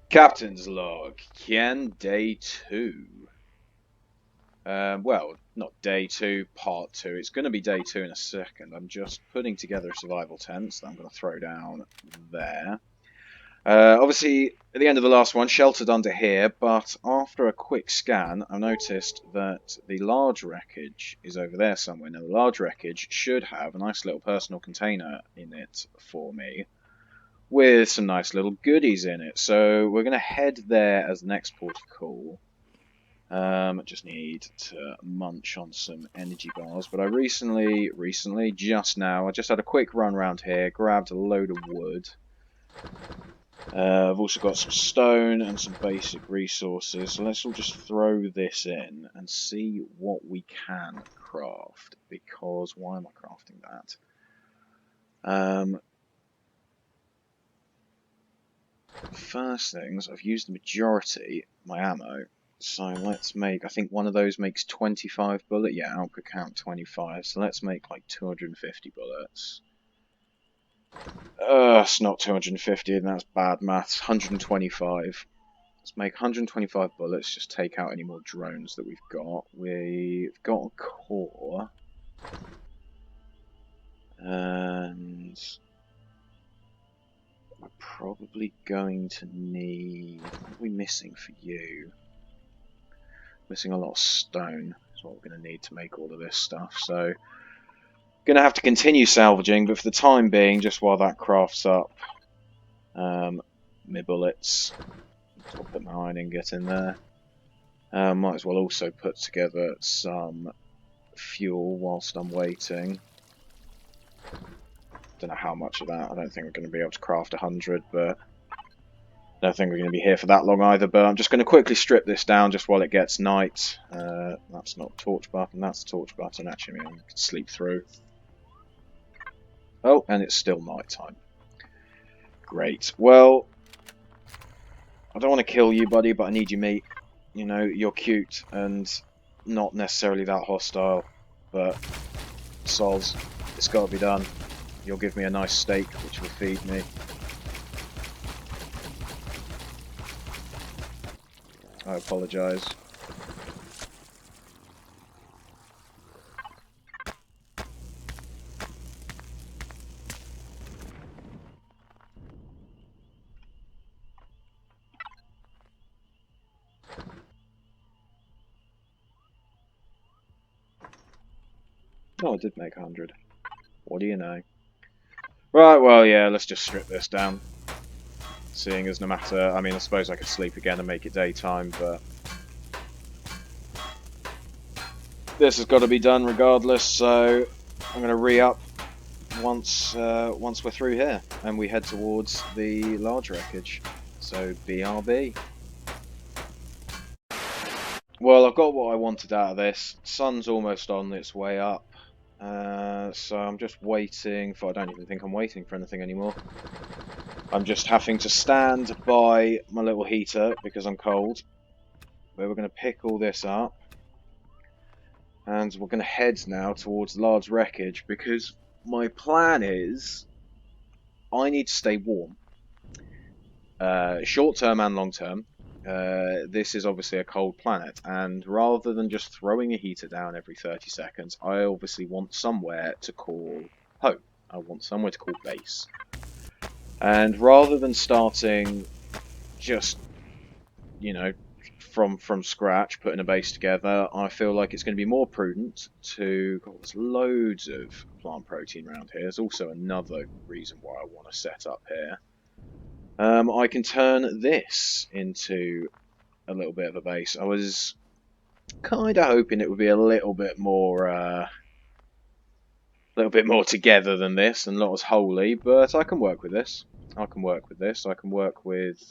Captain's log, Kyen, day 2. Well, not day 2, part 2. It's going to be day 2 in a second. I'm just putting together a survival tent that I'm going to throw down there. Obviously, at the end of the last one, sheltered under here, but after a quick scan, I noticed that the large wreckage is over there somewhere. Now, the large wreckage should have a nice little personal container in it for me, with some nice little goodies in it. So we're going to head there as the next port of call. Just need to munch on some energy bars. But I recently, just now, I just had a quick run around here, grabbed a load of wood. I've also got some stone and some basic resources. So let's all just throw this in and see what we can craft. Because why am I crafting that? First things, I've used the majority of my ammo, so let's make, I think one of those makes 25 bullets, yeah, output count 25, so let's make like 250 bullets. It's not 250, and that's bad maths, 125. Let's make 125 bullets, just take out any more drones that we've got. We've got a core, and we're probably going to need, what are we missing for you? Missing a lot of stone is what we're going to need to make all of this stuff. So, going to have to continue salvaging, but for the time being, just while that crafts up my bullets, I'll put my iron ingot in there. Might as well also put together some fuel whilst I'm waiting. Don't know how much of that. I don't think we're going to be able to craft 100, but I don't think we're going to be here for that long either, but I'm just going to quickly strip this down just while it gets night. That's not torch button, that's the torch button. Actually, I can sleep through. Oh, and it's still night time. Great. Well, I don't want to kill you, buddy, but I need your meat. You know, you're cute and not necessarily that hostile, but sols, it's got to be done. You'll give me a nice steak, which will feed me. I apologise. Oh, I did make 100. What do you know? Right, well, yeah, let's just strip this down. Seeing as no matter... I mean, I suppose I could sleep again and make it daytime, but... this has got to be done regardless, so I'm going to re-up once we're through here, and we head towards the large wreckage. So, BRB. Well, I've got what I wanted out of this. Sun's almost on its way up. So I'm just waiting for... I don't even think I'm waiting for anything anymore. I'm just having to stand by my little heater because I'm cold. But we're going to pick all this up. And we're going to head now towards the large wreckage because my plan is I need to stay warm. Short term and long term. This is obviously a cold planet, and rather than just throwing a heater down every 30 seconds, I obviously want somewhere to call home. I want somewhere to call base. And rather than starting just, you know, from scratch, putting a base together, I feel like it's going to be more prudent to... God, there's loads of plant protein around here. There's also another reason why I want to set up here. I can turn this into a little bit of a base. I was kind of hoping it would be a little bit more together than this and not as wholly, but I can work with this. I can work with this. I can work with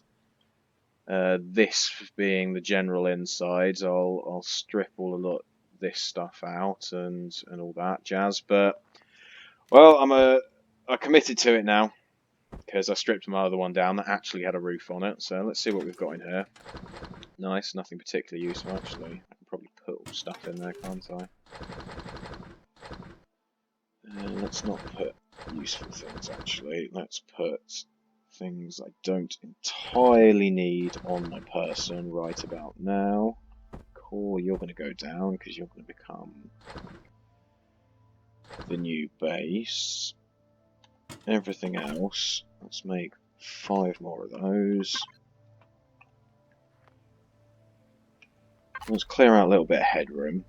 this being the general insides. I'll strip all of this stuff out and all that jazz. But well, I committed to it now because I stripped my other one down that actually had a roof on it. So let's see what we've got in here. Nice, nothing particularly useful actually. I can probably put all stuff in there, can't I? Let's not put useful things actually. Let's put things I don't entirely need on my person right about now. Core, you're going to go down because you're going to become the new base. Everything else, let's make 5 more of those. Let's clear out a little bit of headroom.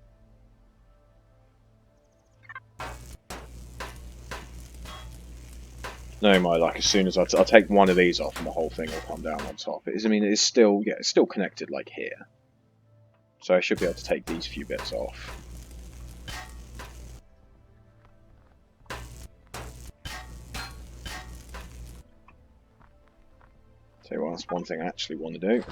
No, my luck, as soon as I'll take one of these off and the whole thing will come down on top. I mean, it's still, yeah, it's still connected like here. So I should be able to take these few bits off. Tell you what, that's one thing I actually want to do.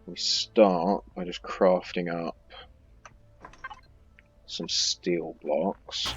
We start by just crafting up some steel blocks.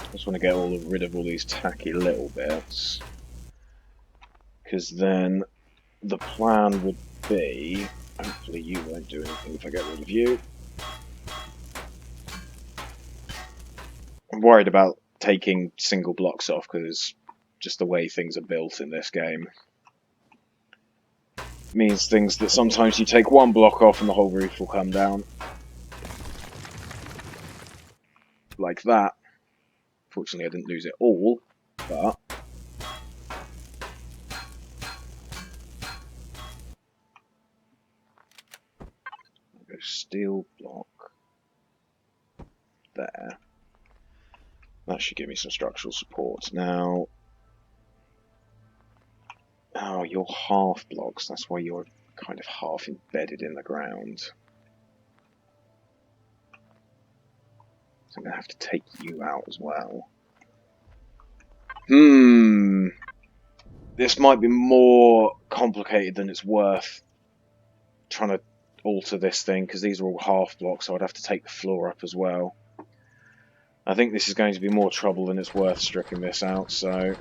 I just want to get rid of all these tacky little bits, because then the plan would be, hopefully you won't do anything if I get rid of you. I'm worried about taking single blocks off because just the way things are built in this game means things that sometimes you take one block off and the whole roof will come down. Like that. Fortunately I didn't lose it all, but I'll go steel block there. That should give me some structural support. Now, oh, you're half blocks, that's why you're kind of half embedded in the ground. So I'm going to have to take you out as well. This might be more complicated than it's worth trying to alter this thing, because these are all half blocks, so I'd have to take the floor up as well. I think this is going to be more trouble than it's worth stripping this out, so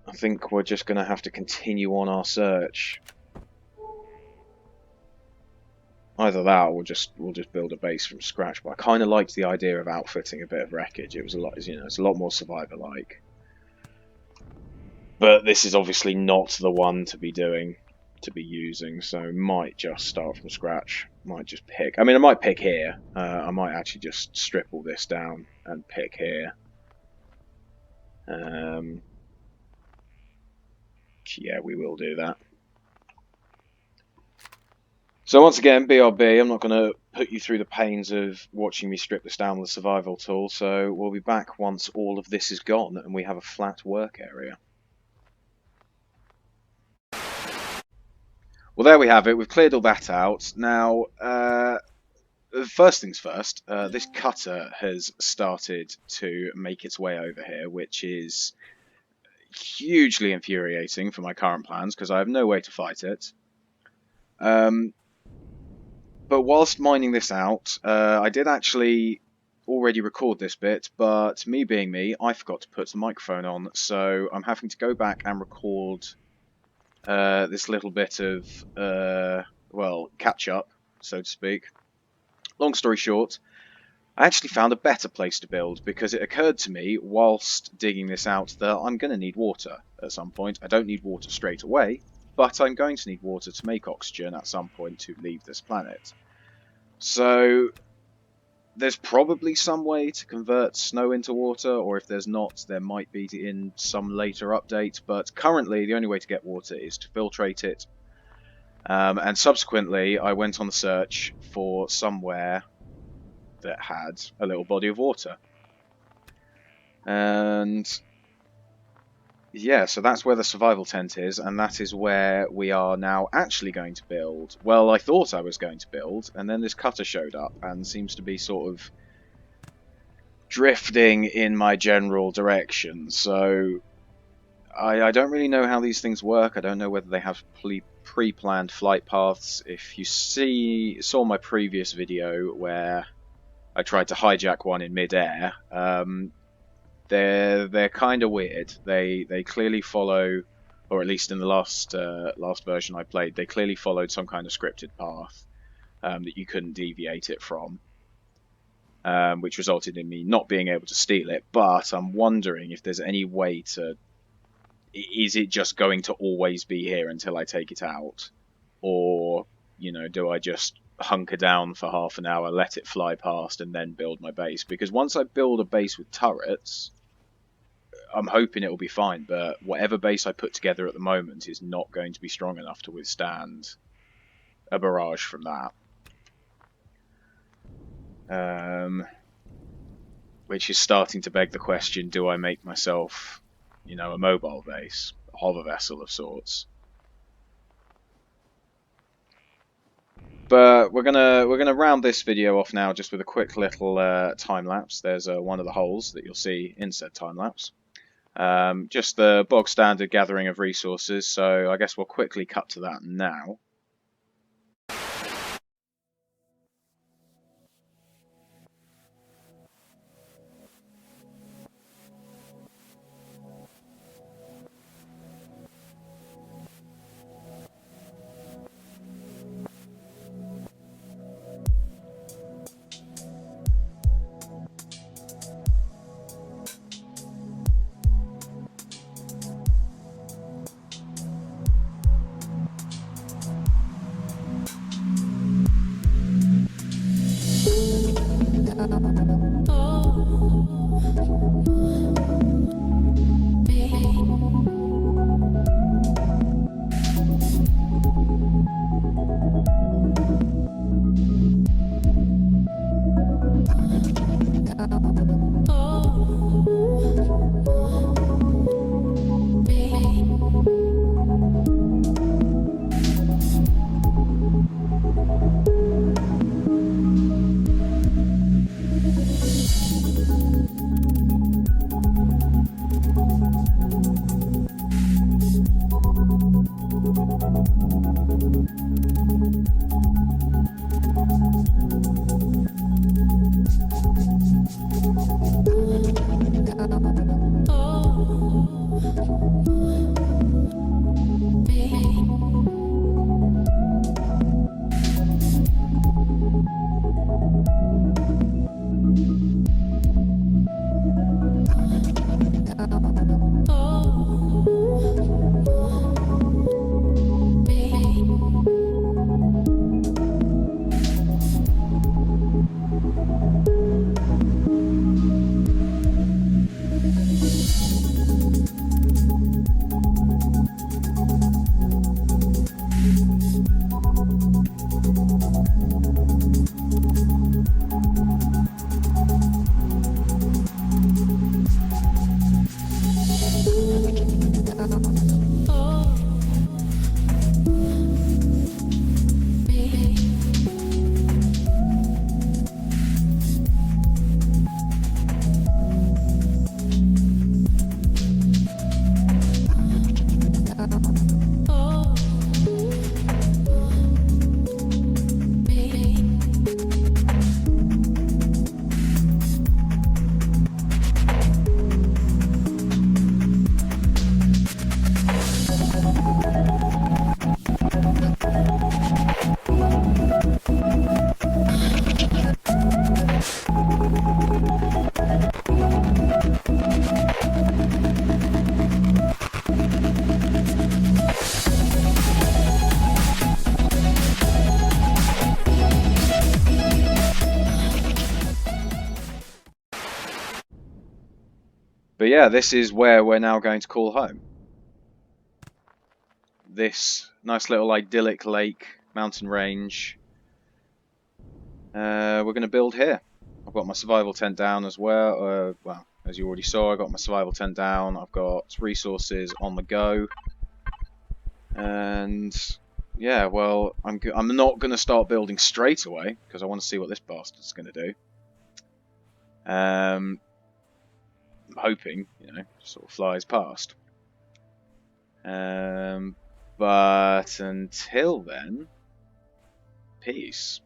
I think we're just going to have to continue on our search. Either that, or we'll just build a base from scratch. But I kind of liked the idea of outfitting a bit of wreckage. It was a lot, it's a lot more Survivor-like. But this is obviously not the one to be using, so might just start from scratch. Might just pick. I mean, I might pick here. I might actually just strip all this down and pick here. Yeah, we will do that. So once again, BRB, I'm not going to put you through the pains of watching me strip this down with a survival tool, so we'll be back once all of this is gone and we have a flat work area. Well, there we have it. We've cleared all that out. Now, first things first, this cutter has started to make its way over here, which is hugely infuriating for my current plans, because I have no way to fight it. But whilst mining this out, I did actually already record this bit, but me being me, I forgot to put the microphone on, so I'm having to go back and record this little bit of, well, catch-up, so to speak. Long story short, I actually found a better place to build, because it occurred to me, whilst digging this out, that I'm going to need water at some point. I don't need water straight away, but I'm going to need water to make oxygen at some point to leave this planet. So there's probably some way to convert snow into water, or if there's not, there might be in some later update, but currently the only way to get water is to filtrate it. And subsequently I went on the search for somewhere that had a little body of water. And yeah, so that's where the survival tent is, and that is where we are now actually going to build. Well, I thought I was going to build, and then this cutter showed up and seems to be sort of drifting in my general direction. So I don't really know how these things work. I don't know whether they have pre-planned flight paths. If you saw my previous video where I tried to hijack one in mid-air, they're kind of weird. They clearly follow, or at least in the last version I played, they clearly followed some kind of scripted path that you couldn't deviate it from, which resulted in me not being able to steal it. But I'm wondering if there's any way to. Is it just going to always be here until I take it out, or do I just hunker down for half an hour, let it fly past, and then build my base? Because once I build a base with turrets, I'm hoping it will be fine, but whatever base I put together at the moment is not going to be strong enough to withstand a barrage from that. Which is starting to beg the question, do I make myself, a mobile base, a hover vessel of sorts? But we're gonna round this video off now just with a quick little time lapse. There's one of the holes that you'll see in said time lapse. Just the bog standard gathering of resources, so I guess we'll quickly cut to that now. But yeah, this is where we're now going to call home. This nice little idyllic lake, mountain range. We're going to build here. I've got my survival tent down as well. Well, as you already saw, I got my survival tent down. I've got resources on the go. And yeah, well, I'm not going to start building straight away because I want to see what this bastard's going to do. I'm hoping, you know, sort of flies past. But until then, peace.